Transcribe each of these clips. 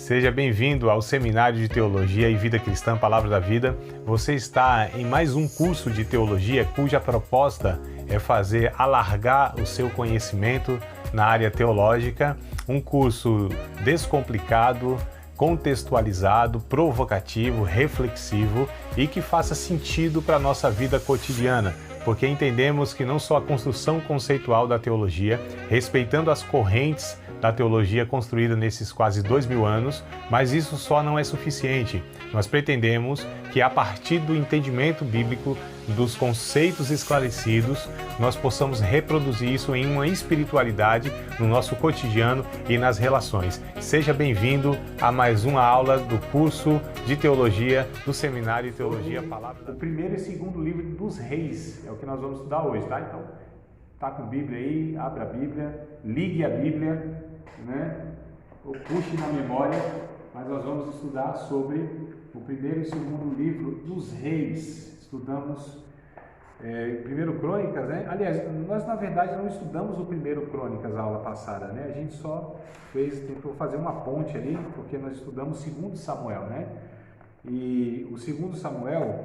Seja bem-vindo ao Seminário de Teologia e Vida Cristã, Palavra da Vida. Você está em mais um curso de teologia cuja proposta é fazer alargar o seu conhecimento na área teológica. Um curso descomplicado, contextualizado, provocativo, reflexivo e que faça sentido para a nossa vida cotidiana, porque entendemos que não só a construção conceitual da teologia, respeitando as correntes da teologia construída nesses quase 2000 anos, mas isso só não é suficiente. Nós pretendemos que a partir do entendimento bíblico, dos conceitos esclarecidos, nós possamos reproduzir isso em uma espiritualidade no nosso cotidiano e nas relações. Seja bem-vindo a mais uma aula do curso de teologia do Seminário de Teologia Palavra da Vida. O primeiro e segundo livro dos Reis é o que nós vamos estudar hoje, tá? Então, tá com a Bíblia aí, abra a Bíblia, ligue a Bíblia, né? Ou puxe na memória, mas nós vamos estudar sobre o primeiro e segundo livro dos Reis. Estudamos primeiro Crônicas, né? Aliás, nós na verdade não estudamos o primeiro Crônicas a aula passada, né? A gente só tentou fazer uma ponte ali, porque nós estudamos segundo Samuel, né? E o segundo Samuel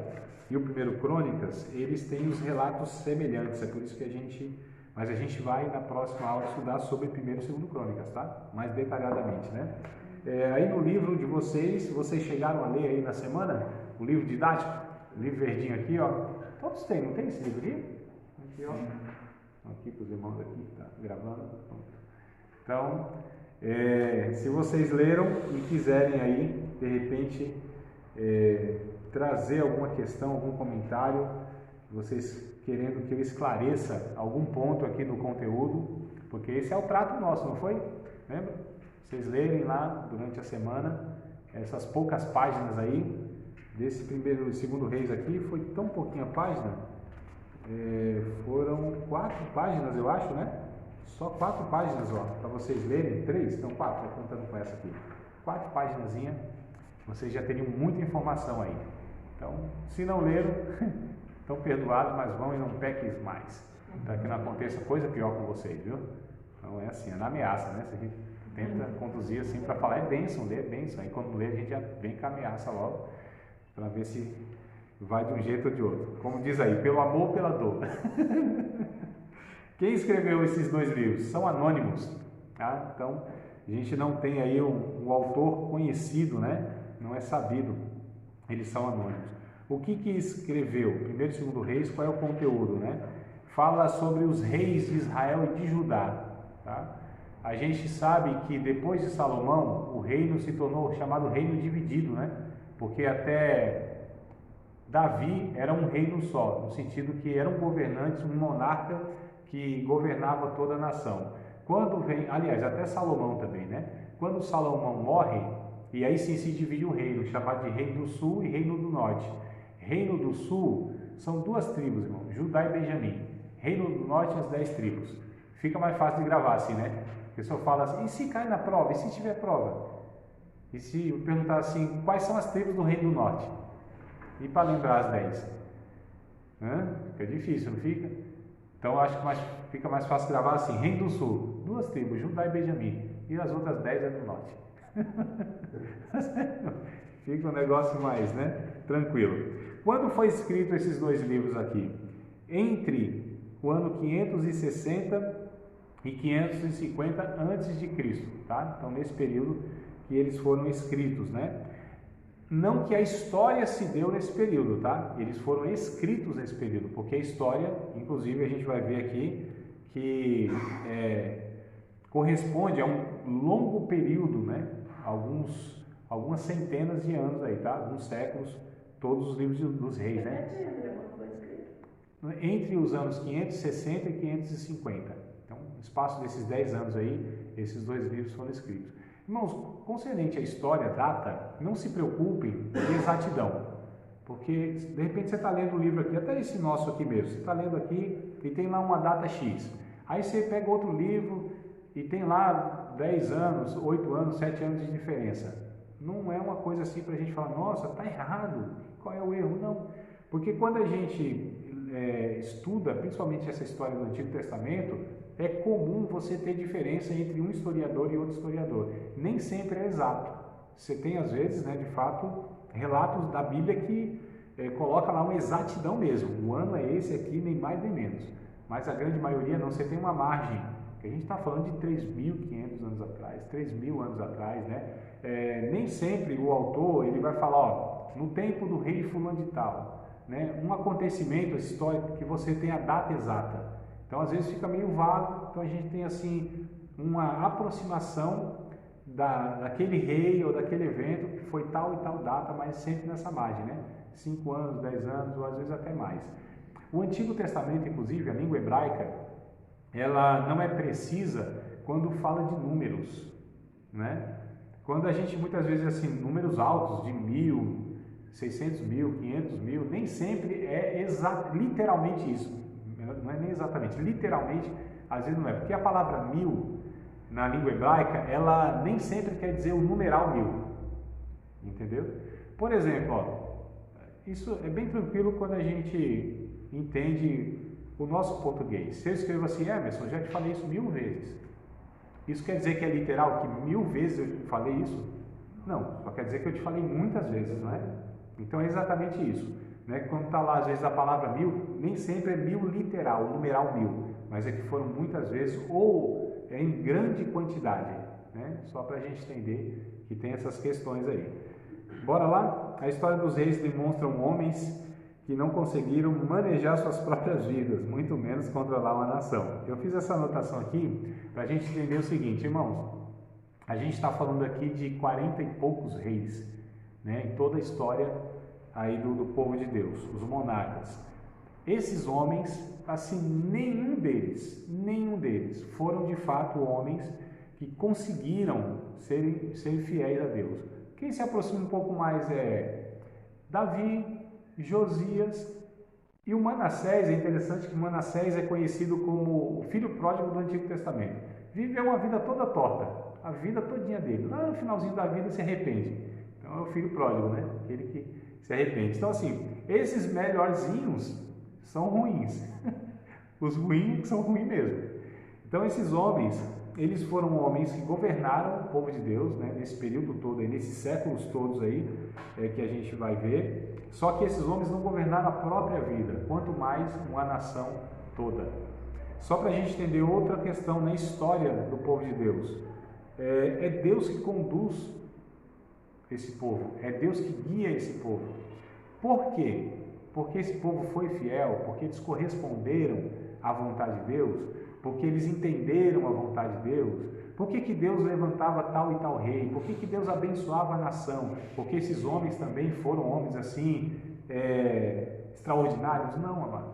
e o primeiro Crônicas, eles têm os relatos semelhantes, é por isso que a gente vai na próxima aula estudar sobre primeiro e segundo Crônicas, tá? Mais detalhadamente, né? Aí no livro de vocês chegaram a ler aí na semana, o livro didático, o livro verdinho aqui, ó, todos têm, não tem esse livro aqui? Aqui, ó, aqui para os irmãos aqui, tá gravando, então, se vocês leram e quiserem aí, de repente, trazer alguma questão, algum comentário, vocês querendo que eu esclareça algum ponto aqui do conteúdo, porque esse é o trato nosso, não foi? Lembra? Vocês lerem lá durante a semana, essas poucas páginas aí, desse primeiro e segundo Reis aqui, foi tão pouquinha página, foram 4 páginas, eu acho, né? Só 4 páginas, ó, para vocês lerem, 3, então 4, contando com essa aqui. 4 páginazinhas, vocês já teriam muita informação aí. Então, se não leram, estão perdoados, mas vão e não pequem mais, para que não aconteça coisa pior com vocês, viu? Então é assim, é na ameaça, né? Se a gente tenta conduzir assim para falar, é bênção, lê é bênção. Aí quando lê, a gente já vem com a ameaça logo, para ver se vai de um jeito ou de outro. Como diz aí, pelo amor ou pela dor. Quem escreveu esses 2 livros? São anônimos, tá? Então, a gente não tem aí um autor conhecido, né? Não é sabido, eles são anônimos. O que escreveu? Primeiro e segundo Reis, qual é o conteúdo, né? Fala sobre os reis de Israel e de Judá, tá? A gente sabe que depois de Salomão, o reino se tornou chamado reino dividido, né? Porque até Davi era um reino só, no sentido que eram governantes, um monarca que governava toda a nação. Quando vem, aliás, até Salomão também, né? Quando Salomão morre, e aí sim se divide o reino, chamado de Reino do Sul e Reino do Norte. Reino do Sul são 2 tribos, irmão, Judá e Benjamim. Reino do Norte, as 10 tribos. Fica mais fácil de gravar assim, né? A pessoa fala assim, e se cai na prova? E se tiver prova? E se eu perguntar assim, quais são as tribos do Reino do Norte? E para lembrar as 10? Fica difícil, não fica? Então acho que fica mais fácil gravar assim, Reino do Sul, 2 tribos, Judá e Benjamim. E as outras 10 é do Norte. Fica um negócio mais, né? Tranquilo. Quando foi escrito esses 2 livros aqui? Entre o ano 560 e 550 a.C., tá? Então, nesse período que eles foram escritos, né? Não que a história se deu nesse período, tá? Eles foram escritos nesse período, porque a história, inclusive, a gente vai ver aqui que corresponde a um longo período, né? Algumas centenas de anos aí, tá? Alguns séculos, todos os livros dos reis, né? Entre os anos 560 e 550. Então, no espaço desses 10 anos aí, esses 2 livros foram escritos. Irmãos, concernente à história, data, não se preocupem com exatidão. Porque, de repente, você está lendo um livro aqui, até esse nosso aqui mesmo, você está lendo aqui e tem lá uma data X. Aí você pega outro livro e tem lá 10 anos, 8 anos, 7 anos de diferença. Não é uma coisa assim para a gente falar, nossa, está errado, qual é o erro? Não, porque quando a gente estuda, principalmente essa história do Antigo Testamento, é comum você ter diferença entre um historiador e outro historiador. Nem sempre é exato. Você tem, às vezes, né, de fato, relatos da Bíblia que coloca lá uma exatidão mesmo. O ano é esse aqui, nem mais nem menos. Mas a grande maioria não. Você tem uma margem, que a gente está falando de 3.500 anos atrás, 3.000 anos atrás, né? Nem sempre o autor ele vai falar, ó, no tempo do rei fulano de tal, né? Um acontecimento histórico que você tem a data exata. Então, às vezes fica meio vago. Então, a gente tem assim uma aproximação daquele rei ou daquele evento que foi tal e tal data, mas sempre nessa margem, né? 5 anos, 10 anos ou às vezes até mais. O Antigo Testamento, inclusive, a língua hebraica, ela não é precisa quando fala de números, né? Quando a gente muitas vezes assim, números altos de 1.000, 600.000, 500.000, nem sempre é literalmente isso. Não é nem exatamente, literalmente, às vezes não é, porque a palavra 1.000 na língua hebraica, ela nem sempre quer dizer o numeral 1.000, entendeu? Por exemplo, ó, isso é bem tranquilo quando a gente entende o nosso português. Se eu escrevo assim, Emerson, já te falei isso 1.000 vezes, isso quer dizer que é literal, que 1.000 vezes eu falei isso? Não, só quer dizer que eu te falei muitas vezes, não é? Então é exatamente isso. Né? Quando está lá, às vezes, a palavra 1.000, nem sempre é 1.000 literal, o numeral 1.000, mas é que foram muitas vezes ou em grande quantidade, né? Só para a gente entender que tem essas questões aí. Bora lá? A história dos reis demonstram homens que não conseguiram manejar suas próprias vidas, muito menos controlar uma nação. Eu fiz essa anotação aqui para a gente entender o seguinte, irmãos, a gente está falando aqui de 40 e poucos reis, né? Em toda a história aí do povo de Deus, os monarcas. Esses homens, assim, nenhum deles foram de fato homens que conseguiram ser fiéis a Deus. Quem se aproxima um pouco mais é Davi, Josias e o Manassés. É interessante que Manassés é conhecido como o filho pródigo do Antigo Testamento. Viveu uma vida toda torta, a vida todinha dele. Lá no finalzinho da vida se arrepende. Então é o filho pródigo, né? Aquele que se arrepende. Então, assim, esses melhorzinhos são ruins. Os ruins são ruins mesmo. Então, esses homens, eles foram homens que governaram o povo de Deus, né, nesse período todo, aí, nesses séculos todos aí, que a gente vai ver. Só que esses homens não governaram a própria vida, quanto mais uma nação toda. Só para a gente entender outra questão na história do povo de Deus. É Deus que conduz esse povo, é Deus que guia esse povo. Por quê? Porque esse povo foi fiel, porque eles corresponderam à vontade de Deus, porque eles entenderam a vontade de Deus. Por que Deus levantava tal e tal rei? Por que Deus abençoava a nação? Porque esses homens também foram homens assim, extraordinários? Não, amado.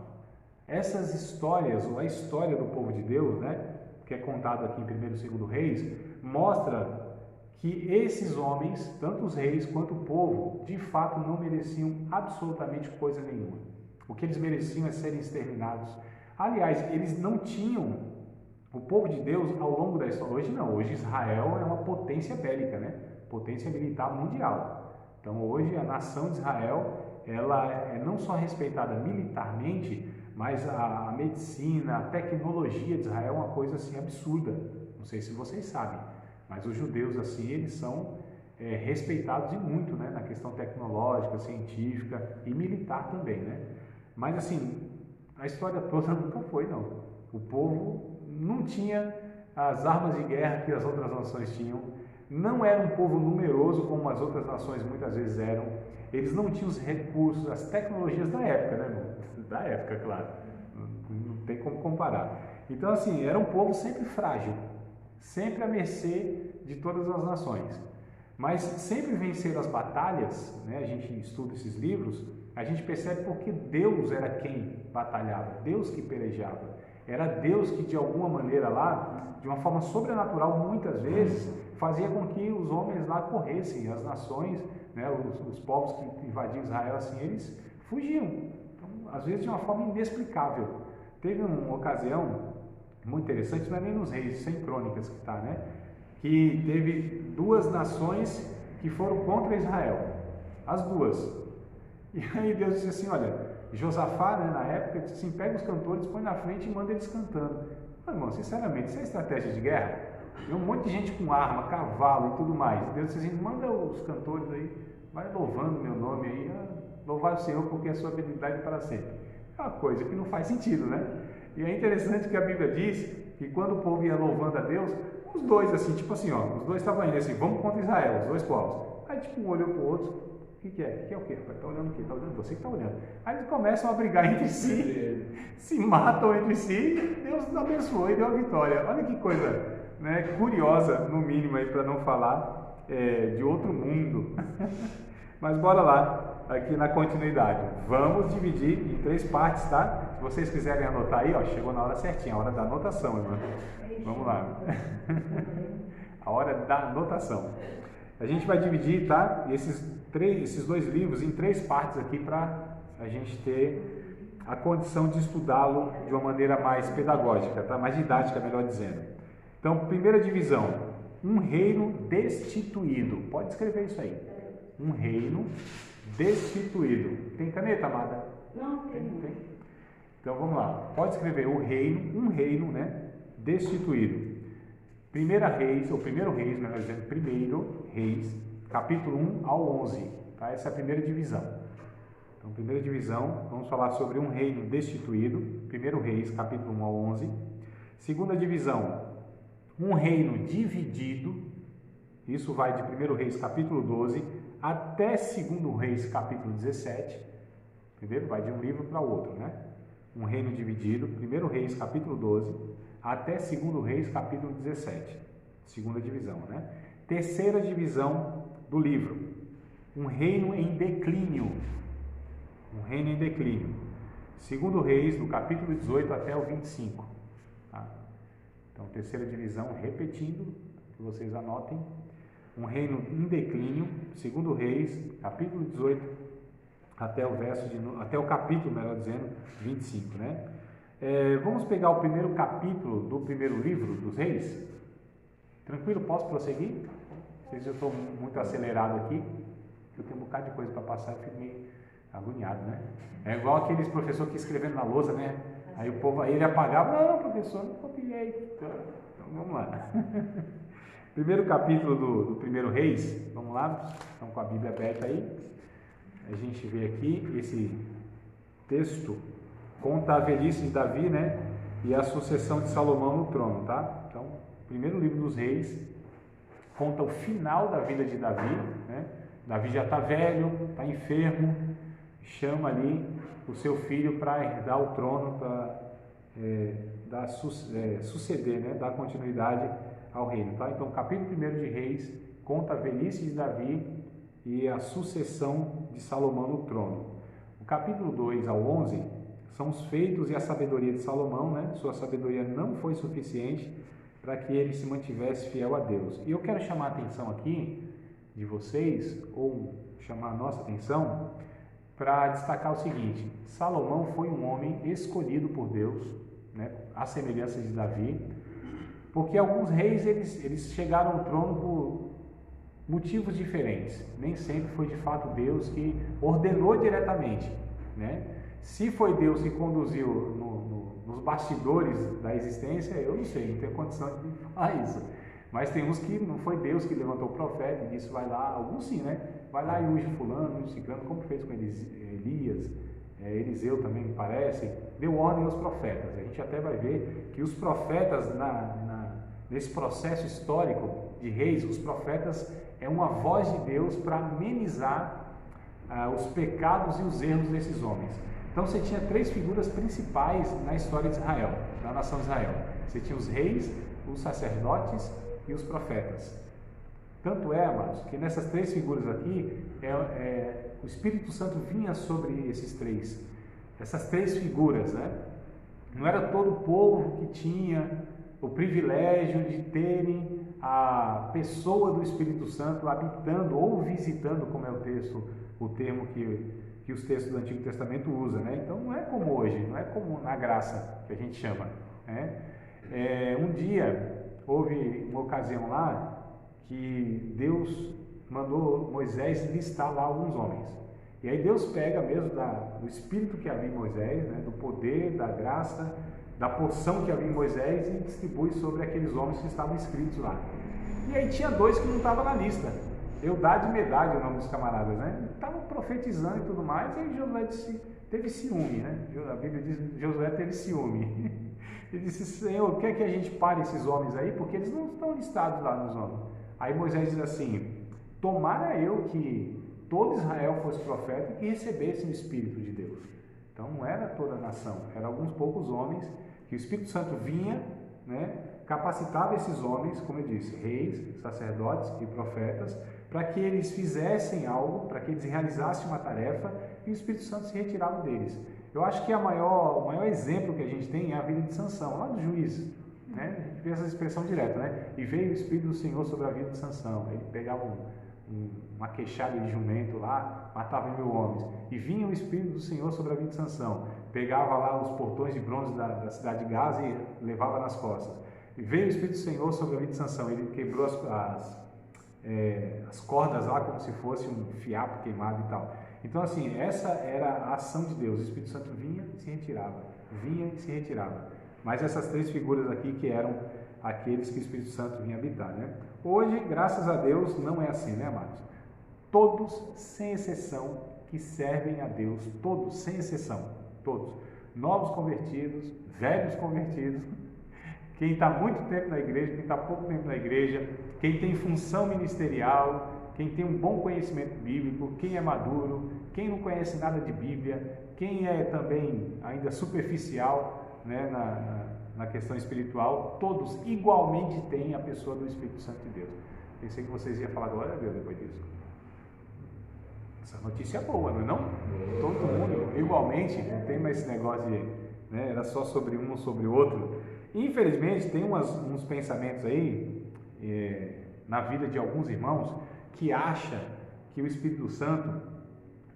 Essas histórias, ou a história do povo de Deus, né, que é contado aqui em 1º e 2º Reis, mostra que esses homens, tanto os reis quanto o povo, de fato não mereciam absolutamente coisa nenhuma. O que eles mereciam é serem exterminados. Aliás, eles não tinham, o povo de Deus, ao longo da história, hoje não, hoje Israel é uma potência bélica, né? Potência militar mundial. Então hoje a nação de Israel, ela é não só respeitada militarmente, mas a medicina, a tecnologia de Israel é uma coisa assim absurda. Não sei se vocês sabem. Mas os judeus, assim, eles são respeitados e muito, né, na questão tecnológica, científica e militar também, né? Mas, assim, a história toda nunca foi, não. O povo não tinha as armas de guerra que as outras nações tinham, não era um povo numeroso como as outras nações muitas vezes eram, eles não tinham os recursos, as tecnologias da época, né, irmão? Da época, claro, não tem como comparar. Então, assim, era um povo sempre frágil, sempre à mercê de todas as nações, mas sempre venceram as batalhas, né? A gente estuda esses livros, a gente percebe porque Deus era quem batalhava, Deus que pelejava, era Deus que de alguma maneira lá, de uma forma sobrenatural, muitas vezes, fazia com que os homens lá corressem, as nações, né? Os povos que invadiam Israel, assim, eles fugiam, então, às vezes de uma forma inexplicável. Teve uma ocasião muito interessante, não é nem nos Reis, sem Crônicas que está, né? Que teve 2 nações que foram contra Israel, as 2. E aí Deus disse assim, olha, Josafá, né, na época, disse assim, pega os cantores, põe na frente e manda eles cantando. Mas, irmão, sinceramente, isso é estratégia de guerra? E um monte de gente com arma, cavalo e tudo mais. Deus disse assim, manda os cantores aí, vai louvando meu nome aí, louvar o Senhor porque a sua habilidade é para sempre. É uma coisa que não faz sentido, né? E é interessante que a Bíblia diz que quando o povo ia louvando a Deus, os dois assim, tipo assim, ó, os dois estavam indo assim, vamos contra Israel, os dois povos. Aí tipo um olhou para o outro, o que é? Que é o quê? Está olhando o quê? Está olhando você que está olhando. Aí eles começam a brigar entre si, se matam entre si, Deus abençoou e deu a vitória. Olha que coisa, né, curiosa, no mínimo, aí para não falar de outro mundo. Mas bora lá, aqui na continuidade. Vamos dividir em 3 partes, tá? Se vocês quiserem anotar aí, ó, chegou na hora certinha, a hora da anotação, irmã. Vamos lá. A hora da anotação. A gente vai dividir, tá? Esses 2 livros em 3 partes aqui para a gente ter a condição de estudá-lo de uma maneira mais pedagógica, tá? Mais didática, melhor dizendo. Então, primeira divisão, um reino destituído. Pode escrever isso aí. Um reino destituído. Tem caneta, amada? Não, tem. Então, vamos lá. Pode escrever um reino, né? Destituído. Primeiro Reis, melhor dizendo, primeiro Reis, capítulo 1 ao 11. Tá? Essa é a primeira divisão. Então, primeira divisão, vamos falar sobre um reino destituído. Primeiro Reis, capítulo 1 ao 11. Segunda divisão, um reino dividido. Isso vai de 1 Reis, capítulo 12, até 2 Reis, capítulo 17. Entendeu? Vai de um livro para o outro, né? Um reino dividido. 1 Reis, capítulo 12, até 2 Reis, capítulo 17. Segunda divisão, né? Terceira divisão do livro. Um reino em declínio. Um reino em declínio. 2 Reis, do capítulo 18 até o 25. Tá? Então, terceira divisão, repetindo, que vocês anotem. Um reino em declínio, 2 Reis, capítulo 18, até o capítulo, melhor dizendo, 25, né? Vamos pegar o primeiro capítulo do primeiro livro dos Reis? Tranquilo? Posso prosseguir? Não sei se eu estou muito acelerado aqui, eu tenho um bocado de coisa para passar, eu fico meio agoniado, né? É igual aqueles professores que escrevendo na lousa, né? Aí o povo, aí ele apagava, não, professor, não copiei. Então vamos lá. Primeiro capítulo do primeiro Reis, vamos lá, estão com a Bíblia aberta aí. A gente vê aqui, esse texto conta a velhice de Davi, né? E a sucessão de Salomão no trono, tá? Então, primeiro livro dos Reis conta o final da vida de Davi, né? Davi já está velho, está enfermo, chama ali o seu filho para herdar o trono, para suceder, né? Dar continuidade ao reino, tá? Então, capítulo 1 de Reis conta a velhice de Davi e a sucessão de Salomão no trono. O capítulo 2 ao 11 são os feitos e a sabedoria de Salomão, né? Sua sabedoria não foi suficiente para que ele se mantivesse fiel a Deus. E eu quero chamar a atenção aqui de vocês, ou chamar a nossa atenção, para destacar o seguinte: Salomão foi um homem escolhido por Deus, né? À semelhança de Davi, porque alguns reis eles chegaram ao trono por motivos diferentes. Nem sempre foi de fato Deus que ordenou diretamente, né? Se foi Deus que conduziu nos bastidores da existência, eu não sei, não tenho condição de falar isso. Mas tem uns que não foi Deus que levantou o profeta e disse, vai lá, alguns sim, né? Vai lá e unge fulano, unge ciclano, como fez com Elias, Eliseu também me parece, deu ordem aos profetas. A gente até vai ver que os profetas, nesse processo histórico de reis, os profetas é uma voz de Deus para amenizar os pecados e os erros desses homens. Então você tinha 3 figuras principais na história de Israel, da nação de Israel. Você tinha os reis, os sacerdotes e os profetas. Tanto é, amados, que nessas 3 figuras aqui, o Espírito Santo vinha sobre essas 3 figuras, né? Não era todo o povo que tinha o privilégio de terem a pessoa do Espírito Santo habitando ou visitando, como é o termo que os textos do Antigo Testamento usam, né? Então não é como hoje, não é como na graça que a gente chama, né? Um dia houve uma ocasião lá que Deus mandou Moisés listar lá alguns homens. E aí Deus pega mesmo do espírito que havia em Moisés, né, do poder, da graça, da porção que havia em Moisés e distribui sobre aqueles homens que estavam inscritos lá. E aí tinha dois que não estavam na lista. Eudade e Medade, o nome dos camaradas, né? Estavam profetizando e tudo mais, e aí Josué teve ciúme, né? A Bíblia diz que Josué teve ciúme. Ele disse: Senhor, quer que a gente pare esses homens aí? Porque eles não estão listados lá nos homens. Aí Moisés diz assim: tomara eu que todo Israel fosse profeta e recebesse o Espírito de Deus. Então não era toda a nação, eram alguns poucos homens que o Espírito Santo vinha, né, capacitava esses homens, como eu disse, reis, sacerdotes e profetas, para que eles fizessem algo, para que eles realizassem uma tarefa, e o Espírito Santo se retirava deles. Eu acho que o maior exemplo que a gente tem é a vida de Sansão, lá dos Juízes, né? A gente vê essa expressão direta, né? E veio o Espírito do Senhor sobre a vida de Sansão. Ele pegava uma queixada de jumento lá, matava 1000 homens. E vinha o Espírito do Senhor sobre a vida de Sansão. Pegava lá os portões de bronze da cidade de Gaza e levava nas costas. E veio o Espírito do Senhor sobre a vida de Sansão. Ele quebrou as cordas lá como se fosse um fiapo queimado e tal. Então, assim, essa era a ação de Deus. O Espírito Santo vinha e se retirava, vinha e se retirava. Mas essas três figuras aqui que eram aqueles que o Espírito Santo vinha habitar, né? Hoje, graças a Deus, não é assim, né, amados? Todos, sem exceção, que servem a Deus, todos, sem exceção, todos. Novos convertidos, velhos convertidos, quem está muito tempo na igreja, quem está pouco tempo na igreja, quem tem função ministerial, quem tem um bom conhecimento bíblico, quem é maduro, quem não conhece nada de Bíblia, quem é também ainda superficial, né, na questão espiritual, todos igualmente têm a pessoa do Espírito Santo de Deus. Pensei que vocês iam falar glória a Deus depois disso. Essa notícia é boa, não é não? Todo mundo igualmente, não tem mais esse negócio de, né, era só sobre um ou sobre o outro. Infelizmente tem uns pensamentos aí na vida de alguns irmãos que acham que o Espírito Santo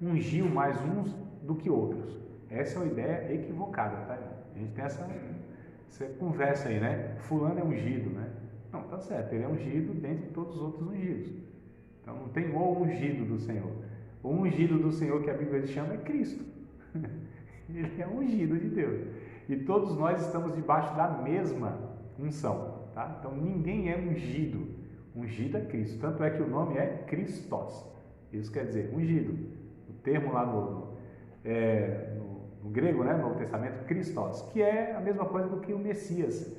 ungiu mais uns do que outros. Essa é uma ideia equivocada, tá? A gente tem essa conversa aí, né? Fulano é ungido, né? Não, tá certo, ele é ungido dentre todos os outros ungidos. Então não tem o ungido do Senhor. O ungido do Senhor que a Bíblia chama é Cristo. Ele é ungido de Deus. E todos nós estamos debaixo da mesma unção, tá? Então ninguém é ungido. Ungido é Cristo. Tanto é que o nome é Christos. Isso quer dizer ungido. O termo lá no grego, né, no Novo Testamento, Christos, que é a mesma coisa do que o Messias.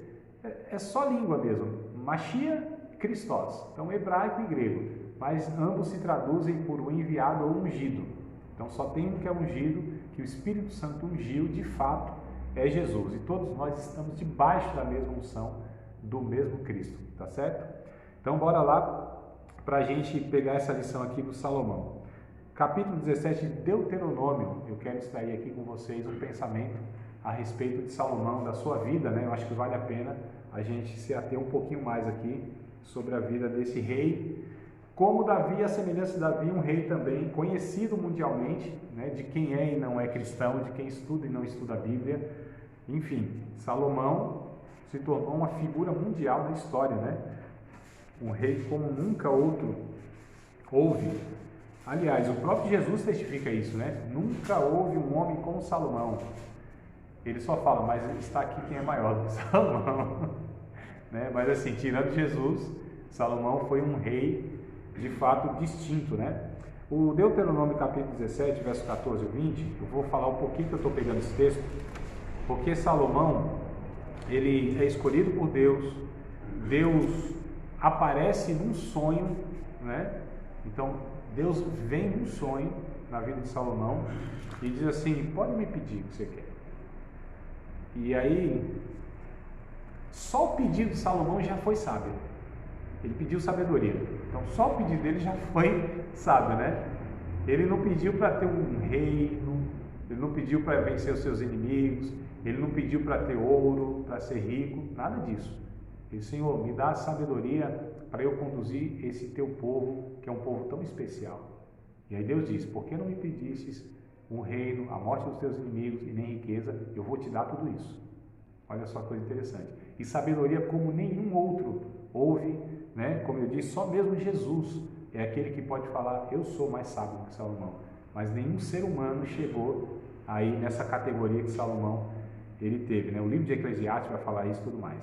É só língua mesmo. Machia, Christos. Então hebraico e grego. Mas ambos se traduzem por o enviado ou ungido. Então só tem um que é ungido, que o Espírito Santo ungiu, de fato, é Jesus. E todos nós estamos debaixo da mesma unção do mesmo Cristo, tá certo? Então bora lá para a gente pegar essa lição aqui do Salomão. Capítulo 17 de Deuteronômio, eu quero extrair aqui com vocês um pensamento a respeito de Salomão, da sua vida, né? Eu acho que vale a pena a gente se ater um pouquinho mais aqui sobre a vida desse rei. Como Davi, a semelhança de Davi, um rei também conhecido mundialmente, né? De quem é e não é cristão, de quem estuda e não estuda a Bíblia. Enfim, Salomão se tornou uma figura mundial da história, né? Um rei como nunca outro houve. Aliás, o próprio Jesus testifica isso, né? Nunca houve um homem como Salomão. Ele só fala, mas está aqui quem é maior do que Salomão. Né? Mas assim, tirando Jesus, Salomão foi um rei de fato distinto, né? O Deuteronômio capítulo 17, verso 14 e 20, eu vou falar um pouquinho que eu estou pegando esse texto, porque Salomão, ele é escolhido por Deus, Deus aparece num sonho, né? Então, Deus vem num sonho na vida de Salomão e diz assim, pode me pedir o que você quer. E aí, só o pedido de Salomão já foi sábio. Ele pediu sabedoria. Então, só o pedido dele já foi sábio, né? Ele não pediu para ter um reino, ele não pediu para vencer os seus inimigos, ele não pediu para ter ouro, para ser rico, nada disso. Ele disse, Senhor, me dá sabedoria para eu conduzir esse teu povo, que é um povo tão especial. E aí Deus diz, por que não me pedistes um reino, a morte dos teus inimigos e nem riqueza? Eu vou te dar tudo isso. Olha só que coisa interessante. E sabedoria como nenhum outro houve, né? Como eu disse, só mesmo Jesus é aquele que pode falar, eu sou mais sábio que Salomão. Mas nenhum ser humano chegou aí nessa categoria que Salomão ele teve, né? O livro de Eclesiastes vai falar isso e tudo mais.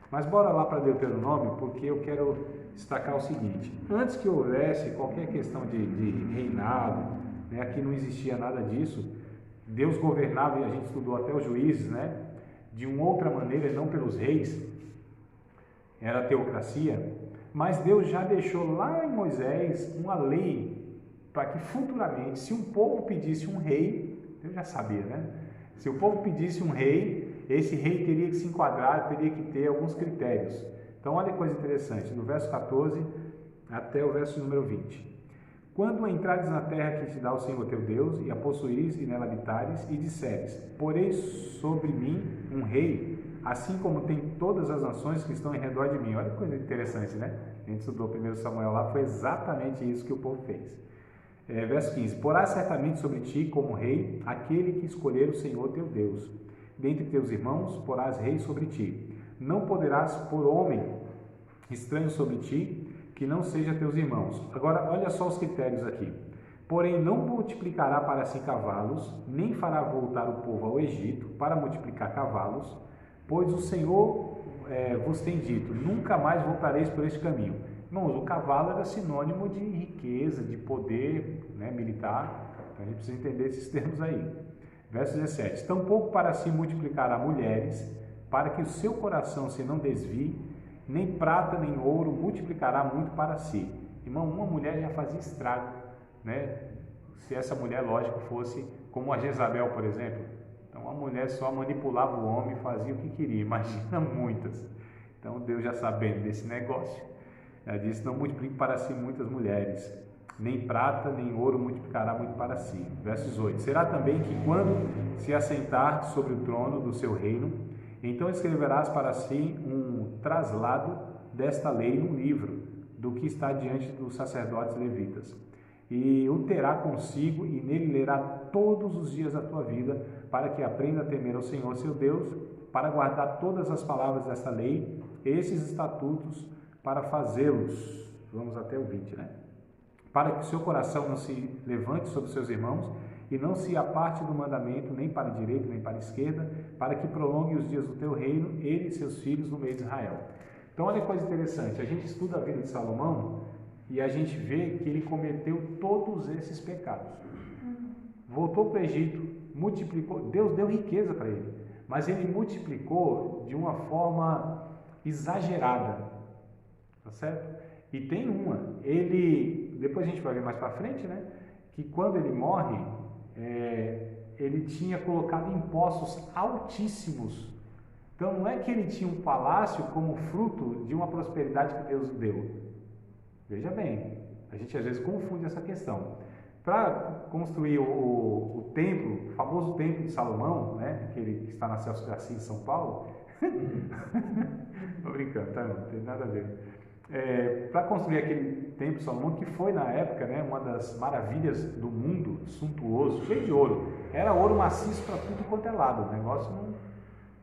Mas bora lá para Deuteronômio, porque eu quero destacar o seguinte: antes que houvesse qualquer questão de reinado, né? Aqui não existia nada disso. Deus governava, e a gente estudou até os Juízes, né? De uma outra maneira, não pelos reis, era a teocracia, mas Deus já deixou lá em Moisés uma lei para que futuramente, se um povo pedisse um rei, Deus já sabia, né? Se o povo pedisse um rei, esse rei teria que se enquadrar, teria que ter alguns critérios. Então, olha que coisa interessante, do verso 14 até o verso número 20. Quando entrares na terra que te dá o Senhor teu Deus, e a possuíres e nela habitares, e disseres, porei sobre mim um rei, assim como tem todas as nações que estão em redor de mim. Olha que coisa interessante, né? A gente estudou 1 Samuel lá, foi exatamente isso que o povo fez. Verso 15, porá certamente sobre ti como rei aquele que escolher o Senhor teu Deus. Dentre teus irmãos porás rei sobre ti. Não poderás pôr homem estranho sobre ti, que não seja teus irmãos. Agora, olha só os critérios aqui. Porém, não multiplicará para si cavalos, nem fará voltar o povo ao Egito para multiplicar cavalos, pois o Senhor vos tem dito, nunca mais voltareis por este caminho. Irmãos, o cavalo era sinônimo de riqueza, de poder, né, militar. Então, a gente precisa entender esses termos aí. Verso 17. Tampouco para si multiplicará mulheres, para que o seu coração se não desvie, nem prata nem ouro multiplicará muito para si. Irmão, uma mulher já fazia estrago, né? Se essa mulher, lógico, fosse como a Jezabel, por exemplo. Então, a mulher só manipulava o homem e fazia o que queria. Imagina muitas. Então, Deus já sabendo desse negócio, ela disse, não multiplique para si muitas mulheres, nem prata nem ouro multiplicará muito para si. Verso 18. Será também que quando se assentar sobre o trono do seu reino, então escreverás para si um traslado desta lei num livro, do que está diante dos sacerdotes levitas. E o terá consigo, e nele lerá todos os dias da tua vida, para que aprenda a temer ao Senhor seu Deus, para guardar todas as palavras desta lei, esses estatutos, para fazê-los. Vamos até o 20, né? Para que o seu coração não se levante sobre seus irmãos, e não se aparte do mandamento, nem para a direita, nem para a esquerda, para que prolongue os dias do teu reino, ele e seus filhos no meio de Israel. Então, olha que coisa interessante, a gente estuda a vida de Salomão e a gente vê que ele cometeu todos esses pecados. Voltou para o Egito, multiplicou, Deus deu riqueza para ele, mas ele multiplicou de uma forma exagerada, tá certo? E tem depois a gente vai ver mais para frente, né? Que quando ele morre, ele tinha colocado impostos altíssimos. Então, não é que ele tinha um palácio como fruto de uma prosperidade que Deus deu. Veja bem, a gente às vezes confunde essa questão. Para construir o templo, o famoso templo de Salomão, né, que está na Celso Garcia, em São Paulo, estou brincando, tá? Não tem nada a ver. Para construir aquele templo de Salomão, que foi na época, né, uma das maravilhas do mundo, suntuoso, cheio de ouro. Era ouro maciço para tudo quanto é lado. O negócio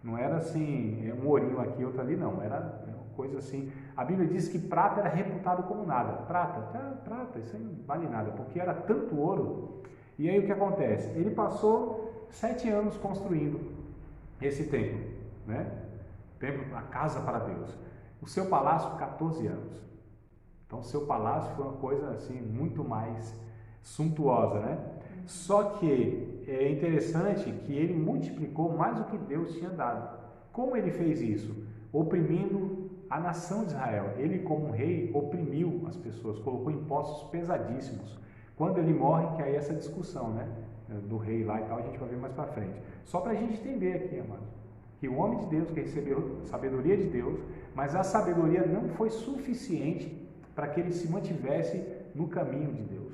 não era assim, um ourinho aqui, outro ali, não. Era uma coisa assim. A Bíblia diz que prata era reputado como nada. Prata, isso aí não vale nada, porque era tanto ouro. E aí o que acontece? Ele passou 7 anos construindo esse templo, né? Templo, a casa para Deus. O seu palácio, 14 anos. Então, o seu palácio foi uma coisa assim muito mais suntuosa, né? Só que é interessante que ele multiplicou mais do que Deus tinha dado. Como ele fez isso? Oprimindo a nação de Israel. Ele, como um rei, oprimiu as pessoas, colocou impostos pesadíssimos. Quando ele morre, que aí essa discussão, né? Do rei lá e tal, a gente vai ver mais para frente. Só para a gente entender aqui, amados, que o homem de Deus que recebeu a sabedoria de Deus, mas a sabedoria não foi suficiente para que ele se mantivesse no caminho de Deus.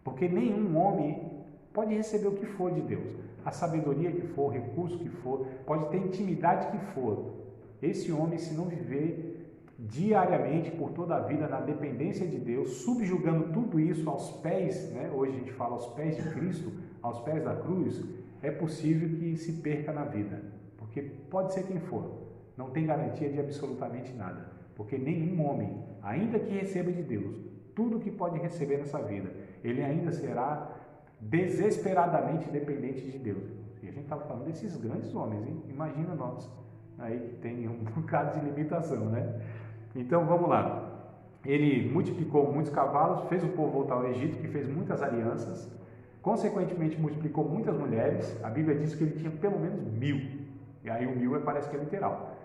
Porque nenhum homem pode receber o que for de Deus. A sabedoria que for, o recurso que for, pode ter intimidade que for. Esse homem, se não viver diariamente, por toda a vida, na dependência de Deus, subjugando tudo isso aos pés, né? Hoje a gente fala aos pés de Cristo, aos pés da cruz, é possível que se perca na vida. Porque pode ser quem for, não tem garantia de absolutamente nada. Porque nenhum homem, ainda que receba de Deus, tudo que pode receber nessa vida, ele ainda será desesperadamente dependente de Deus. E a gente estava falando desses grandes homens, hein? Imagina nós, aí que tem um bocado de limitação, né? Então vamos lá. Ele multiplicou muitos cavalos, fez o povo voltar ao Egito, que fez muitas alianças, consequentemente multiplicou muitas mulheres. A Bíblia diz que ele tinha pelo menos 1000, e aí o 1000 parece que é literal,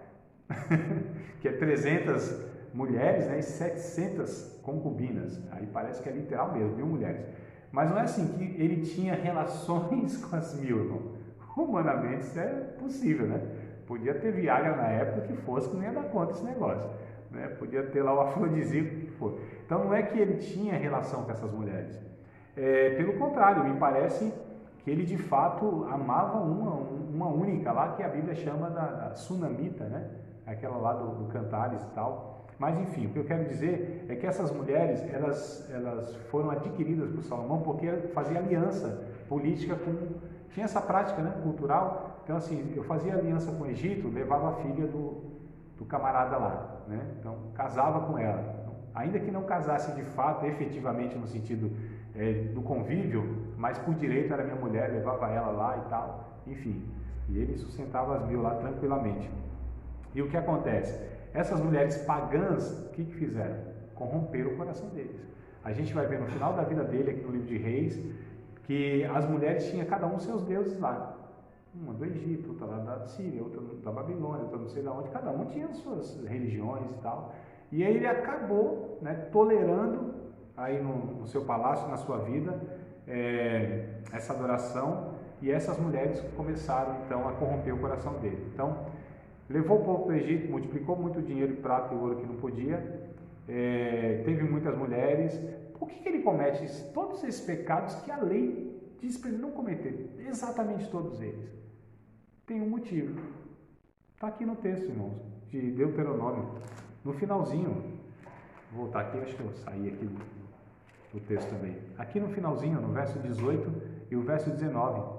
que é 300 mulheres, né, e 700 concubinas, aí parece que é literal mesmo, 1000 mulheres. Mas não é assim que ele tinha relações com as 1000, irmão. Humanamente isso é possível, né? Podia ter Viagra na época que fosse, que não ia dar conta desse negócio, né? Podia ter lá o afrodisíaco que for. Então não é que ele tinha relação com essas mulheres. Pelo contrário, me parece que ele de fato amava uma única lá, que a Bíblia chama da Sunamita, né? Aquela lá do Cantares e tal. Mas enfim, o que eu quero dizer é que essas mulheres, elas foram adquiridas por Salomão porque fazia aliança política tinha essa prática, né, cultural. Então assim, eu fazia aliança com o Egito, levava a filha do camarada lá, né? Então casava com ela. Então, ainda que não casasse de fato, efetivamente no sentido do convívio, mas por direito era minha mulher, levava ela lá e tal, enfim. E ele sustentava as 1000 lá tranquilamente. E o que acontece? Essas mulheres pagãs, o que fizeram? Corromperam o coração deles. A gente vai ver no final da vida dele, aqui no livro de Reis, que as mulheres tinham cada um seus deuses lá. Uma do Egito, outra lá da Síria, outra da Babilônia, outra não sei de onde. Cada um tinha as suas religiões e tal. E aí ele acabou, né, tolerando aí no seu palácio, na sua vida, essa adoração. E essas mulheres começaram então a corromper o coração dele. Então, levou o povo para o Egito, multiplicou muito dinheiro, prata e ouro que não podia, teve muitas mulheres. Por que ele comete todos esses pecados que a lei diz para ele não cometer? Exatamente todos eles. Tem um motivo. Está aqui no texto, irmãos, de Deuteronômio, no finalzinho. Vou voltar aqui, acho que eu saí aqui do texto também. Aqui no finalzinho, no verso 18 e o verso 19.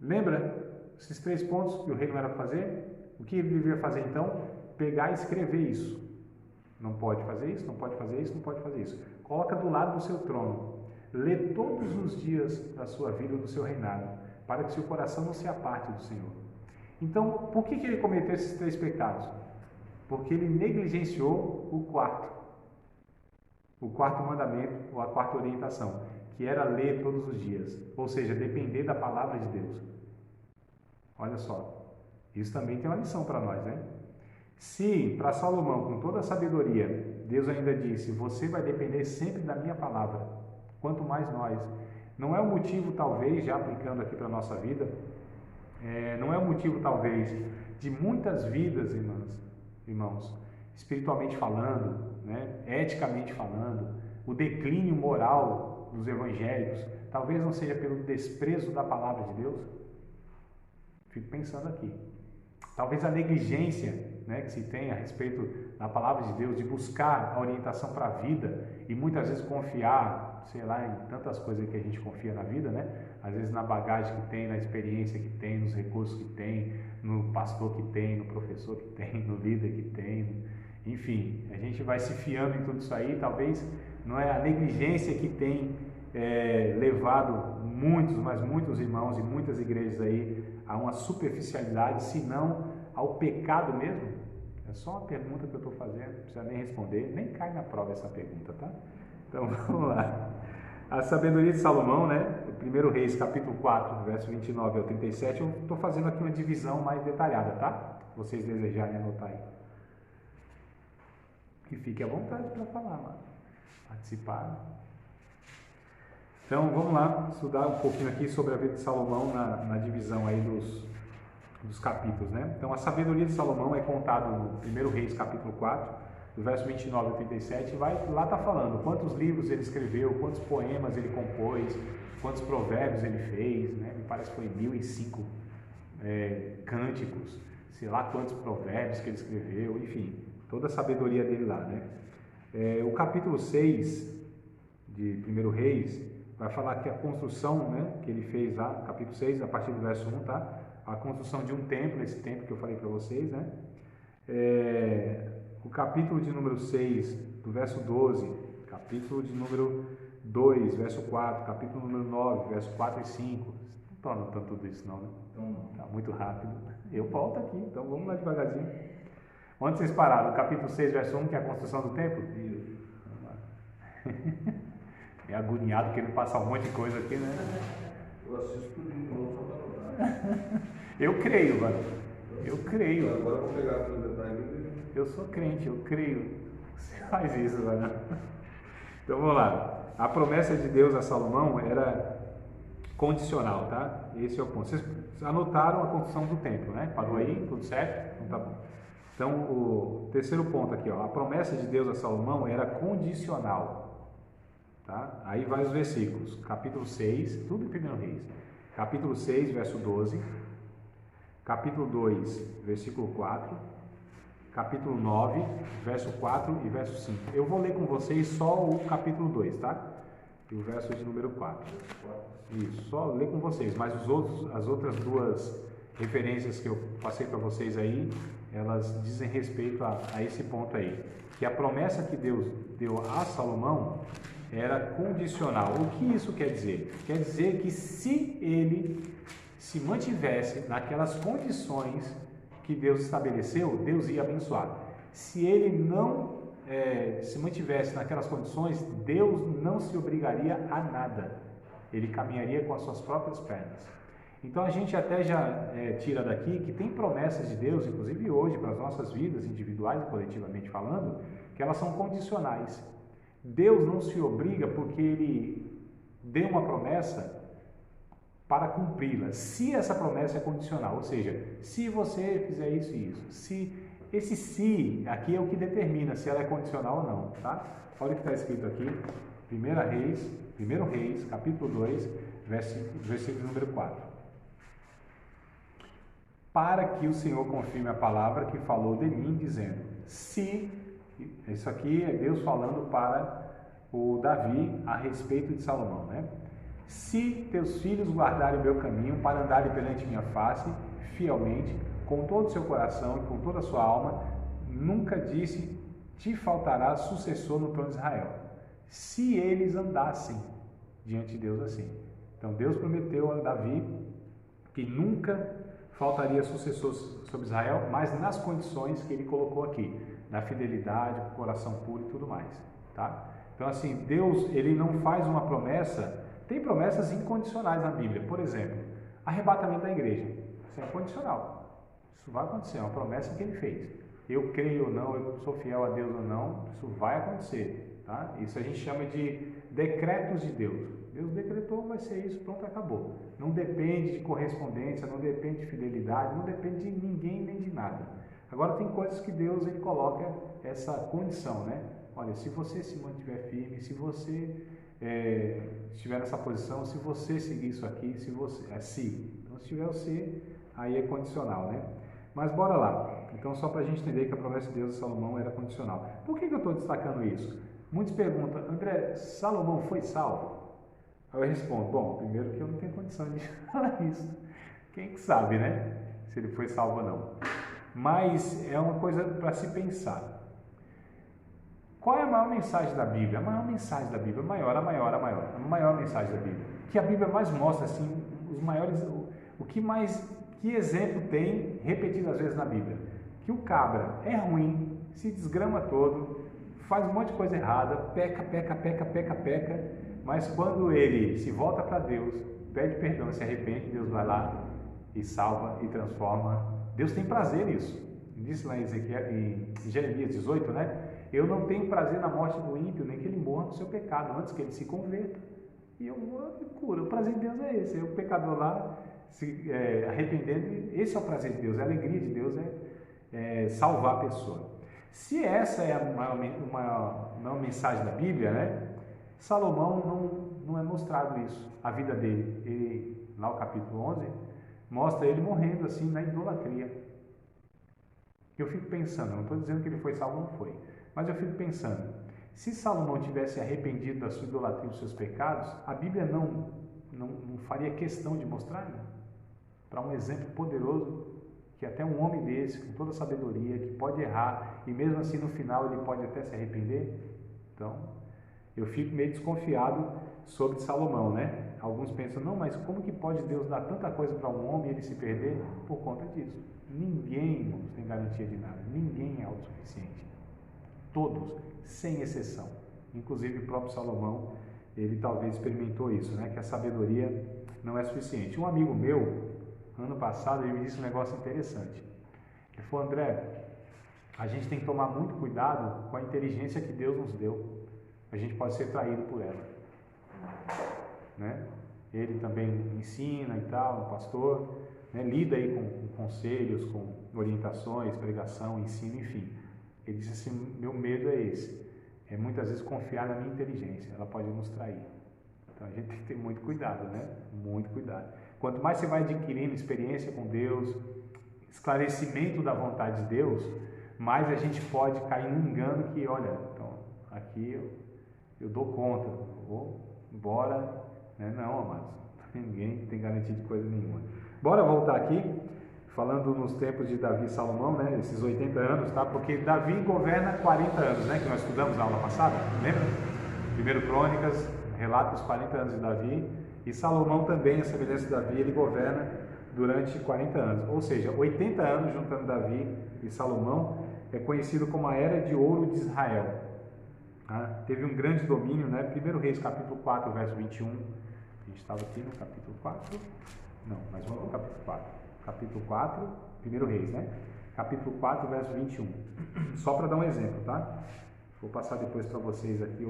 Lembra esses 3 pontos que o rei não era para fazer? O que ele deveria fazer então? Pegar e escrever isso. Não pode fazer isso, não pode fazer isso, não pode fazer isso. Coloca do lado do seu trono. Lê todos os dias da sua vida, do seu reinado, para que seu coração não se aparte do Senhor. Então, por que ele cometeu esses 3 pecados? Porque ele negligenciou o quarto mandamento, ou a quarta orientação, que era ler todos os dias, ou seja, depender da palavra de Deus. Olha só. Isso também tem uma lição para nós, né? Se para Salomão, com toda a sabedoria, Deus ainda disse, você vai depender sempre da minha palavra, quanto mais nós. Não é o motivo, talvez, já aplicando aqui para a nossa vida, não é o motivo, talvez, de muitas vidas, irmãos, espiritualmente falando, né? Eticamente falando, o declínio moral dos evangélicos, talvez não seja pelo desprezo da palavra de Deus? Fico pensando aqui. Talvez a negligência, né, que se tem a respeito da palavra de Deus, de buscar a orientação para a vida e muitas vezes confiar, sei lá, em tantas coisas que a gente confia na vida, né? Às vezes na bagagem que tem, na experiência que tem, nos recursos que tem, no pastor que tem, no professor que tem, no líder que tem, enfim, a gente vai se fiando em tudo isso aí. Talvez não é a negligência que tem levado muitos, mas muitos irmãos e muitas igrejas aí a uma superficialidade, se não ao pecado mesmo? É só uma pergunta que eu estou fazendo, não precisa nem responder, nem cai na prova essa pergunta, tá? Então vamos lá. A sabedoria de Salomão, né? 1 Reis, capítulo 4, verso 29 ao 37, eu estou fazendo aqui uma divisão mais detalhada, tá? Se vocês desejarem anotar aí. E fique à vontade para falar, mano. Participar. Então, vamos lá estudar um pouquinho aqui sobre a vida de Salomão na divisão aí dos capítulos, né? Então, a sabedoria de Salomão é contada no 1 Reis, capítulo 4, do verso 29 ao 37, lá está falando quantos livros ele escreveu, quantos poemas ele compôs, quantos provérbios ele fez, né? Me parece que foi 1005 cânticos, sei lá quantos provérbios que ele escreveu, enfim, toda a sabedoria dele lá, né? O capítulo 6 de 1 Reis vai falar que a construção, né, que ele fez lá, capítulo 6, a partir do verso 1, tá? A construção de um templo, esse templo que eu falei para vocês, né? O capítulo de número 6, do verso 12, capítulo de número 2, verso 4, capítulo número 9, verso 4 e 5, estou anotando tudo isso não, né? Então, Tá muito rápido. Eu volto aqui, então vamos lá devagarzinho. Onde vocês pararam? Capítulo 6, verso 1, que é a construção do templo? isso. Vamos lá. É agoniado querendo passar um monte de coisa aqui, né? Eu assisto tudo de novo só para anotar. Eu creio, mano. Eu creio. Agora eu vou pegar todos os detalhes e Eu sou crente, eu creio. Você faz isso, mano. Então vamos lá. A promessa de Deus a Salomão era condicional, tá? Esse é o ponto. Vocês anotaram a construção do templo, né? Parou aí? Tudo certo? Então tá bom. Então o terceiro ponto aqui, ó. A promessa de Deus a Salomão era condicional. Tá? Aí vai os versículos. Capítulo 6, tudo em 1 Reis. Capítulo 6, verso 12. Capítulo 2, versículo 4. Capítulo 9, verso 4 e verso 5. Eu vou ler com vocês só o capítulo 2, tá? E o verso de número 4. Isso, só ler com vocês, mas as outras duas referências que eu passei para vocês aí, elas dizem respeito a esse ponto aí. Que a promessa que Deus deu a Salomão era condicional. O que isso quer dizer? Quer dizer que se ele se mantivesse naquelas condições que Deus estabeleceu, Deus ia abençoar. Se ele não se mantivesse naquelas condições, Deus não se obrigaria a nada. Ele caminharia com as suas próprias pernas. Então a gente até já tira daqui que tem promessas de Deus, inclusive hoje, para as nossas vidas, individuais e coletivamente falando, que elas são condicionais. Deus não se obriga porque Ele deu uma promessa para cumpri-la, se essa promessa é condicional, ou seja, se você fizer isso e isso, se esse se aqui é o que determina se ela é condicional ou não, tá? Olha o que está escrito aqui, 1 Reis, capítulo 2, versículo número 4. Para que o Senhor confirme a palavra que falou de mim, dizendo, se, isso aqui é Deus falando para o Davi a respeito de Salomão, né? Se teus filhos guardarem o meu caminho para andarem perante minha face, fielmente, com todo o seu coração e com toda a sua alma, nunca disse, te faltará sucessor no trono de Israel. Se eles andassem diante de Deus assim. Então Deus prometeu a Davi que nunca faltaria sucessor sobre Israel, mas nas condições que ele colocou aqui, na fidelidade, com o coração puro e tudo mais, tá? Então assim, Deus, ele não faz uma promessa. Tem promessas incondicionais na Bíblia, por exemplo, arrebatamento da igreja, isso é condicional, isso vai acontecer, é uma promessa que ele fez, eu creio ou não, eu sou fiel a Deus ou não, isso vai acontecer, tá? Isso a gente chama de decretos de Deus, Deus decretou, vai ser isso, pronto, acabou, não depende de correspondência, não depende de fidelidade, não depende de ninguém nem de nada. Agora tem coisas que Deus ele coloca essa condição, né? Olha, se você se mantiver firme, se você estiver nessa posição, se você seguir isso aqui, se você, então se tiver o se, aí é condicional, né? Mas bora lá, então só para a gente entender que a promessa de Deus de Salomão era condicional. Por que eu estou destacando isso? Muitos perguntam, André, Salomão foi salvo? Aí eu respondo, bom, primeiro que eu não tenho condição de falar isso, quem que sabe, né, se ele foi salvo ou não, mas é uma coisa para se pensar. Qual é a maior mensagem da Bíblia? A maior mensagem da Bíblia, a maior mensagem da Bíblia, que a Bíblia mais mostra, assim, os maiores, que exemplo tem repetidas vezes na Bíblia? Que o cabra é ruim, se desgrama todo, faz um monte de coisa errada, peca, mas quando ele se volta para Deus, pede perdão, se arrepende, Deus vai lá e salva e transforma. Deus tem prazer nisso. Disse lá em Jeremias 18, né? Eu não tenho prazer na morte do ímpio, nem que ele morra no seu pecado, antes que ele se converta. E eu cura. O prazer de Deus é esse, é o pecador lá se arrependendo. Esse é o prazer de Deus, a alegria de Deus é salvar a pessoa. Se essa é uma mensagem da Bíblia, né? Salomão não é mostrado isso, a vida dele. Ele, lá o capítulo 11, mostra ele morrendo assim na idolatria. Eu fico pensando, não estou dizendo que ele foi salvo, não foi, mas eu fico pensando, se Salomão tivesse arrependido da sua idolatria e dos seus pecados, a Bíblia não faria questão de mostrar, para um exemplo poderoso, que até um homem desse, com toda a sabedoria, que pode errar, e mesmo assim no final ele pode até se arrepender. Então, eu fico meio desconfiado sobre Salomão, né? Alguns pensam, não, mas como que pode Deus dar tanta coisa para um homem e ele se perder? Por conta disso. Ninguém, irmãos, tem garantia de nada. Ninguém é autossuficiente. Todos, sem exceção. Inclusive o próprio Salomão, ele talvez experimentou isso, né? Que a sabedoria não é suficiente. Um amigo meu, ano passado, ele me disse um negócio interessante. Ele falou, André, a gente tem que tomar muito cuidado com a inteligência que Deus nos deu. A gente pode ser traído por ela, né? Ele também ensina e tal, um pastor, né? Lida aí com conselhos, com orientações, pregação, ensino, enfim. Ele disse assim, meu medo é esse, é muitas vezes confiar na minha inteligência, ela pode nos trair. Então a gente tem que ter muito cuidado, né? Muito cuidado. Quanto mais você vai adquirindo experiência com Deus, esclarecimento da vontade de Deus, mais a gente pode cair no engano que, olha, então aqui eu dou conta, vou embora, né? Não, amados, ninguém tem garantia de coisa nenhuma. Bora voltar aqui, falando nos tempos de Davi e Salomão, né? Esses 80 anos, tá? Porque Davi governa 40 anos, né? Que nós estudamos na aula passada, lembra? 1 Crônicas, relata os 40 anos de Davi, e Salomão também, a semelhança de Davi, ele governa durante 40 anos, ou seja, 80 anos juntando Davi e Salomão, é conhecido como a Era de Ouro de Israel. Teve um grande domínio, né? 1 Reis capítulo 4, verso 21, a gente estava aqui no capítulo 4, não, mas vamos no capítulo 4, capítulo 4, 1 Reis, né? Capítulo 4, verso 21, só para dar um exemplo, tá? Vou passar depois para vocês aqui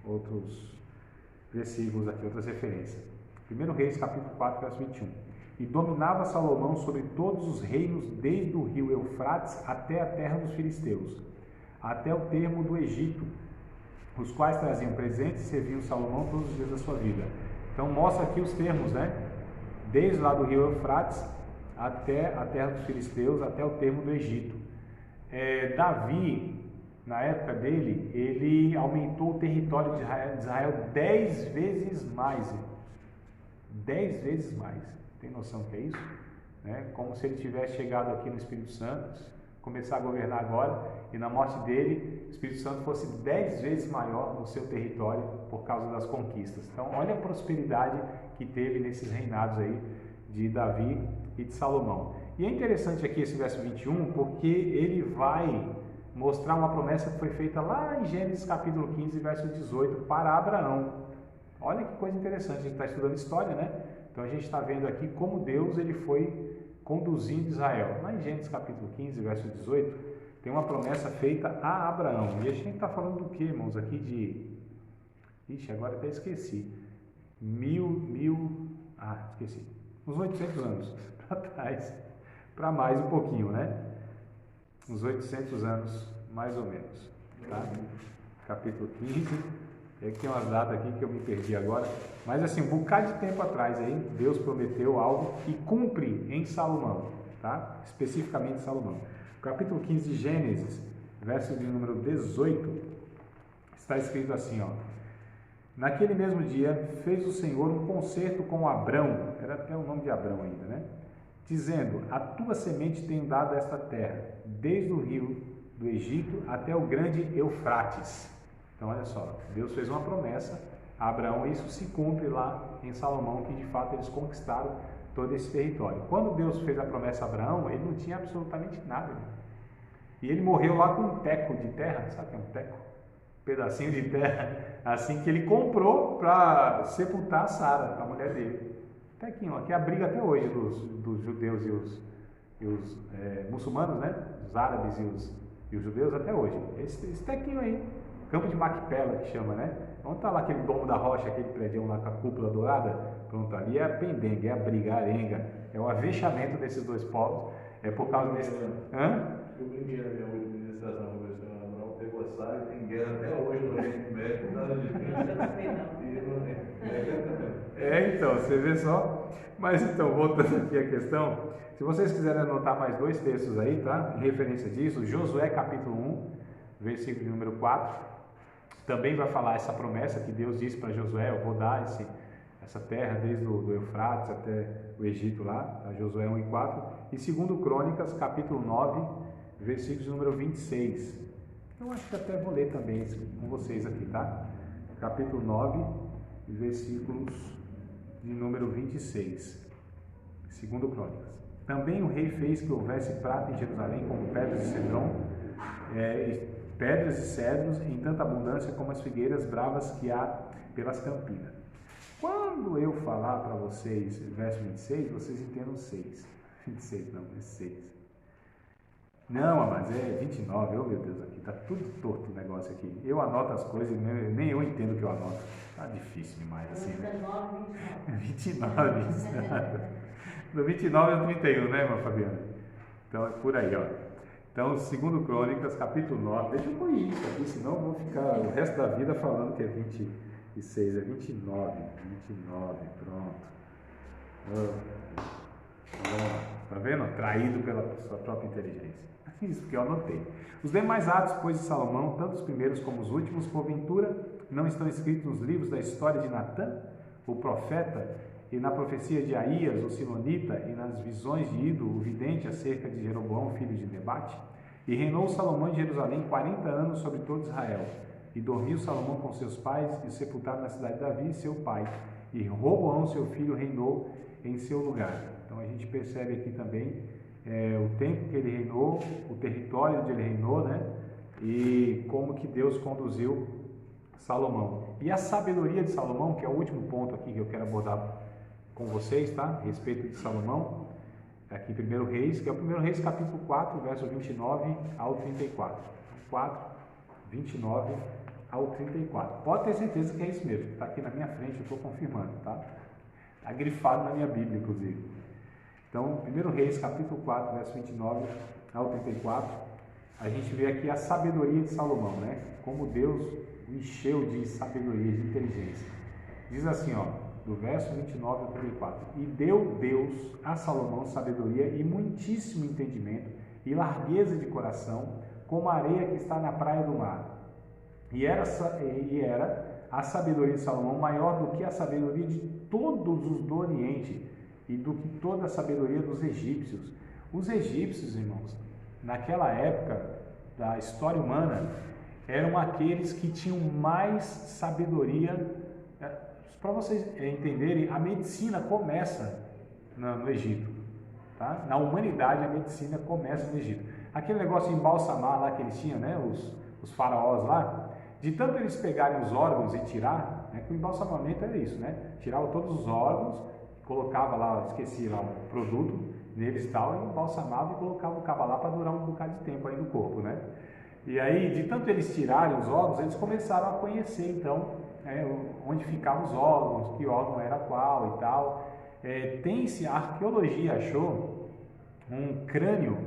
outros versículos aqui, outras referências. 1 Reis capítulo 4, verso 21, e dominava Salomão sobre todos os reinos, desde o rio Eufrates até a terra dos filisteus, até o termo do Egito, os quais traziam presentes e serviam Salomão todos os dias da sua vida. Então mostra aqui os termos, né? Desde lá do rio Eufrates até a terra dos filisteus, até o termo do Egito. Davi, na época dele, ele aumentou o território de Israel 10 vezes mais. 10 vezes mais. Tem noção do que é isso? Né? Como se ele tivesse chegado aqui no Espírito Santo, começar a governar agora, e na morte dele, o Espírito Santo fosse 10 vezes maior no seu território por causa das conquistas. Então, olha a prosperidade que teve nesses reinados aí de Davi e de Salomão. E é interessante aqui esse verso 21, porque ele vai mostrar uma promessa que foi feita lá em Gênesis capítulo 15, verso 18, para Abraão. Olha que coisa interessante, a gente está estudando história, né? Então a gente está vendo aqui como Deus ele foi conduzindo Israel. Lá em Gênesis capítulo 15, verso 18, tem uma promessa feita a Abraão. E a gente está falando do que, irmãos? Aqui de... Ixi, agora até esqueci. Esqueci. Uns 800 anos para trás. Para mais um pouquinho, né? Uns 800 anos, mais ou menos. Tá? Capítulo 15... É que tem umas datas aqui que eu me perdi agora, mas assim, um bocado de tempo atrás aí, Deus prometeu algo e cumpre em Salomão, tá? Especificamente Salomão. Capítulo 15 de Gênesis, verso de número 18, está escrito assim, ó: naquele mesmo dia fez o Senhor um concerto com Abrão, era até o nome de Abrão ainda, né? Dizendo, a tua semente tenho dado esta terra, desde o rio do Egito até o grande Eufrates. Então, olha só, Deus fez uma promessa a Abraão e isso se cumpre lá em Salomão, que de fato eles conquistaram todo esse território. Quando Deus fez a promessa a Abraão, ele não tinha absolutamente nada. E ele morreu lá com um teco de terra, sabe o que é um teco? Um pedacinho de terra, assim que ele comprou para sepultar Sara, a mulher dele. Tequinho, que é a briga até hoje dos judeus e os muçulmanos, né? Os árabes e os judeus até hoje. Esse tequinho aí. Campo de Macpela, que chama, né? Onde está lá aquele domo da rocha, aquele prédio lá com a cúpula dourada? Pronto, ali é a pendenga, é a briga, a arenga, é o avexamento desses dois povos. É por causa desse... Hã? Eu brinquei na minha administração, conversando na Abraão, pegou a Sara e tem guerra até hoje no Oriente Médio, nada de então, você vê só. Mas então, voltando aqui à questão, se vocês quiserem anotar mais dois textos aí, tá? Em referência disso, Josué capítulo 1, versículo número 4. Também vai falar essa promessa que Deus disse para Josué, eu vou dar essa terra desde o Eufrates até o Egito lá, tá? Josué 1 e 4. E 2 Crônicas, capítulo 9, versículos número 26. Eu acho que até vou ler também isso com vocês aqui, tá? Capítulo 9, versículos de número 26, segundo Crônicas. Também o rei fez que houvesse prata em Jerusalém como pedras de cedron, pedras e cedros em tanta abundância como as figueiras bravas que há pelas campinas. Quando eu falar para vocês verso 26, vocês entendam 6. 26 não, é 6. Não, mas é 29, oh meu Deus, aqui tá tudo torto o negócio aqui. Eu anoto as coisas e nem eu entendo o que eu anoto. Tá difícil demais assim, né? 29, do 29 ao 31, né, irmã Fabiana? Então é por aí, ó. Então, segundo Crônicas, capítulo 9, deixa eu corrigir isso aqui, senão eu vou ficar o resto da vida falando que é 26, é 29, pronto. Tá vendo? Traído pela sua própria inteligência. Isso porque eu anotei. Os demais atos, pois, de Salomão, tanto os primeiros como os últimos, porventura, não estão escritos nos livros da história de Natã, o profeta, e na profecia de Aías, o silonita, e nas visões de Ido, o vidente, acerca de Jeroboão, filho de Nebate? E reinou Salomão em Jerusalém 40 anos sobre todo Israel. E dormiu Salomão com seus pais, e sepultado na cidade de Davi, seu pai. E Roboão, seu filho, reinou em seu lugar. Então a gente percebe aqui também o tempo que ele reinou, o território onde ele reinou, né? E como que Deus conduziu Salomão. E a sabedoria de Salomão, que é o último ponto aqui que eu quero abordar com vocês, tá? A respeito de Salomão, aqui em 1 Reis, que é o 1 Reis capítulo 4, verso 29 ao 34. 4, 29 ao 34. Pode ter certeza que é isso mesmo, está aqui na minha frente, eu estou confirmando, tá? Está grifado na minha Bíblia, inclusive. Então, 1 Reis, capítulo 4, verso 29 ao 34, a gente vê aqui a sabedoria de Salomão, né? Como Deus o encheu de sabedoria, de inteligência. Diz assim, ó, do verso 29 ao 34. E deu Deus a Salomão sabedoria e muitíssimo entendimento e largueza de coração, como a areia que está na praia do mar. E era a sabedoria de Salomão maior do que a sabedoria de todos os do Oriente e do que toda a sabedoria dos egípcios. Os egípcios, irmãos, naquela época da história humana, eram aqueles que tinham mais sabedoria. Para vocês entenderem, a medicina começa no Egito. Tá? Na humanidade, a medicina começa no Egito. Aquele negócio de embalsamar lá que eles tinham, né? Os faraós lá, de tanto eles pegarem os órgãos e tirar, né? Que o embalsamamento era isso, né? Tirava todos os órgãos, colocava lá, esqueci lá o produto neles e tal, e embalsamava e colocava o cabo lá para durar um bocado de tempo aí no corpo, né? E aí, de tanto eles tirarem os órgãos, eles começaram a conhecer, então, onde ficavam os órgãos, que órgão era qual e tal. A arqueologia achou um crânio,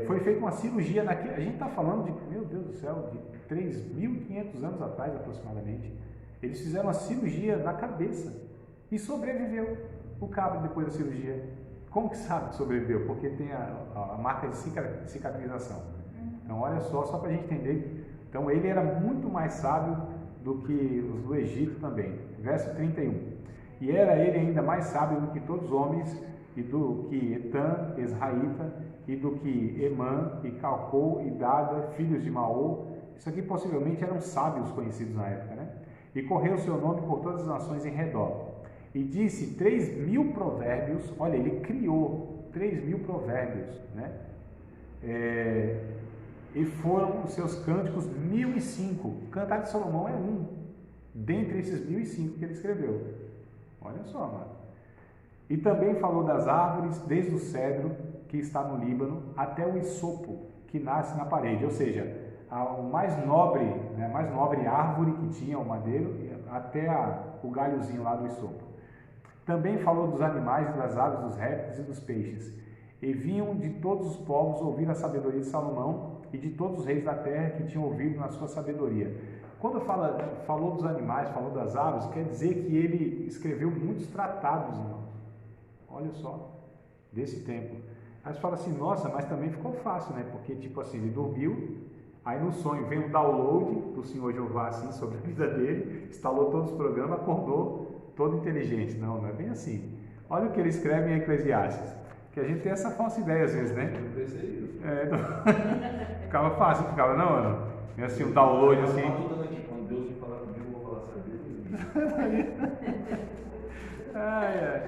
foi feita uma cirurgia, a gente está falando de, meu Deus do céu, de 3.500 anos atrás aproximadamente. Eles fizeram uma cirurgia na cabeça e sobreviveu o cabra depois da cirurgia. Como que sabe que sobreviveu? Porque tem a marca de cicatrização. Então, olha só para a gente entender. Então, ele era muito mais sábio do que os do Egito também. Verso 31. E era ele ainda mais sábio do que todos os homens, e do que Etã, Esraíta, e do que Emã, e Calcou, e Dada, filhos de Maô. Isso aqui possivelmente eram sábios conhecidos na época, né? E correu o seu nome por todas as nações em redor. E disse 3.000 provérbios. Olha, ele criou 3.000 provérbios, né? E foram os seus cânticos 1.005. O Cantar de Salomão é um dentre esses 1.005 que ele escreveu. Olha só, mano. E também falou das árvores, desde o cedro que está no Líbano até o isopo que nasce na parede, ou seja, a mais nobre árvore que tinha o madeiro até o galhozinho lá do isopo. Também falou dos animais e das aves, dos répteis e dos peixes. E vinham de todos os povos ouvir a sabedoria de Salomão e de todos os reis da terra que tinham ouvido na sua sabedoria. Quando falou dos animais, falou das aves, quer dizer que ele escreveu muitos tratados, irmãos. Olha só, desse tempo. Aí você fala assim, nossa, mas também ficou fácil, né? Porque, tipo assim, ele dormiu, aí no sonho veio um download do Senhor Jeová, assim, sobre a vida dele, instalou todos os programas, acordou todo inteligente. Não é bem assim. Olha o que ele escreve em Eclesiastes. Que a gente tem essa falsa ideia às vezes, né? Eu pensei isso. Ficava fácil, ficava, não? É assim, um download assim. Quando Deus me falar comigo, eu vou falar saber. Ai, ai.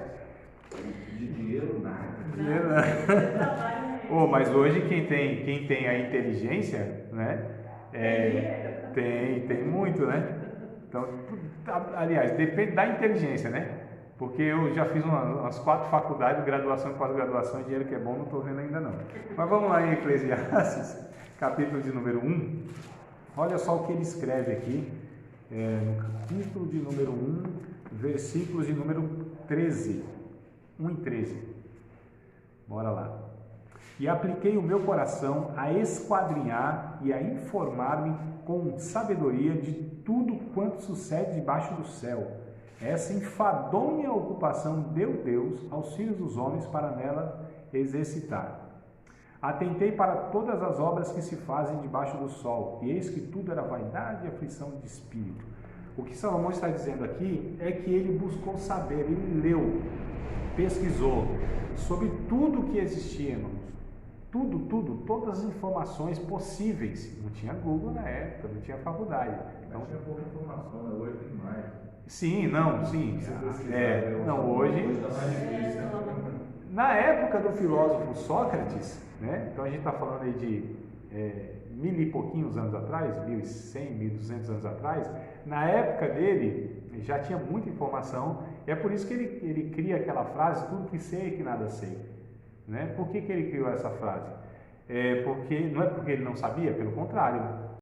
De dinheiro, nada. Dinheiro não. Oh, mas hoje quem tem a inteligência, né? Tem muito, né? Então, aliás, depende da inteligência, né? Porque eu já fiz umas 4 faculdades, graduação e pós-graduação, e dinheiro que é bom não estou vendo ainda não. Mas vamos lá em Eclesiastes, capítulo de número 1. Olha só o que ele escreve aqui, no capítulo de número 1, versículos de número 13. 1 e 13. Bora lá. E apliquei o meu coração a esquadrinhar e a informar-me com sabedoria de tudo quanto sucede debaixo do céu. Essa enfadonha ocupação deu Deus aos filhos dos homens para nela exercitar. Atentei para todas as obras que se fazem debaixo do sol, e eis que tudo era vaidade e aflição de espírito. O que Salomão está dizendo aqui é que ele buscou saber, ele leu, pesquisou sobre tudo que existia, irmãos. Tudo, todas as informações possíveis. Não tinha Google na época, não tinha faculdade. Então, tinha pouca informação, né? Hoje tem mais. Sim. Hoje está mais difícil. Na época do filósofo Sócrates, né? Então a gente está falando aí de 1000 e pouquinhos anos atrás, 1100, 1200 anos atrás, na época dele já tinha muita informação, é por isso que ele cria aquela frase, tudo que sei que nada sei. Né? Por que ele criou essa frase? Não é porque ele não sabia, pelo contrário,